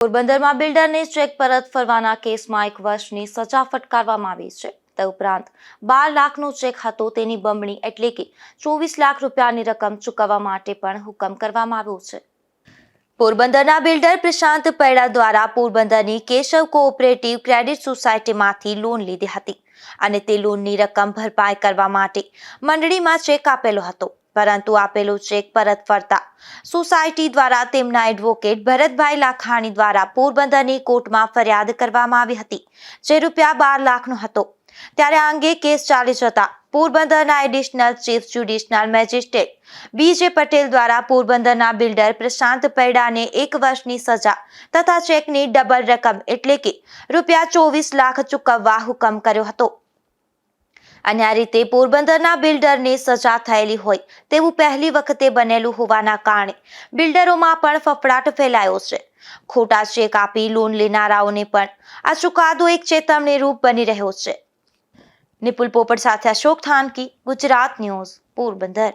પોરબંદરમાં બિલ્ડરને ચેક પરત ફરવાના કેસમાં 1 વર્ષની સજા ફટકારવામાં આવી છે. તે ઉપરાંત 12 લાખનો ચેક હતો તેની બમણી એટલે કે 24 લાખ રૂપિયાની રકમ ચૂકવવા માટે પણ હુકમ કરવામાં આવ્યો છે. પોરબંદરના બિલ્ડર પ્રશાંત પૈડા દ્વારા પોરબંદરની કેશવ કોઓપરેટિવ ક્રેડિટ સોસાયટીમાંથી લોન લીધી હતી અને તે લોનની રકમ ભરપાઈ કરવા માટે મંડળીમાં ચેક આપેલો હતો. પરંતુ આપેલો ચેક પરત ફરતા સોસાયટી દ્વારા તેમના એડવોકેટ ભરતભાઈ લાખાણી દ્વારા પોરબંદરની કોર્ટમાં ફરિયાદ કરવામાં આવી હતી, જે રૂપિયા 12 લાખનો હતો. ત્યારે આ અંગે કેસ ચાલી જતા પોરબંદરના એડિશનલ ચીફ જ્યુડિશિયલ મેજિસ્ટ્રેટ બીજે પટેલ દ્વારા પોરબંદરના બિલ્ડર પ્રશાંત પૈડાને 1 વર્ષની સજા તથા ચેકની ડબલ રકમ એટલે કે રૂપિયા 24 લાખ ચૂકવવા હુકમ કર્યો હતો. અને આ રીતે પોરબંદરના બિલ્ડરને સજા થયેલી હોય તેવું પહેલી વખતે બનેલું હોવાના કારણે બિલ્ડરોમાં પણ ફફડાટ ફેલાયો છે. ખોટા ચેક આપી લોન લેનારાઓને પણ આ ચુકાદો એક ચેતવણી રૂપ બની રહ્યો છે. નિપુલ પોપટ સાથે અશોક થાનકી, ગુજરાત ન્યૂઝ, પોરબંદર.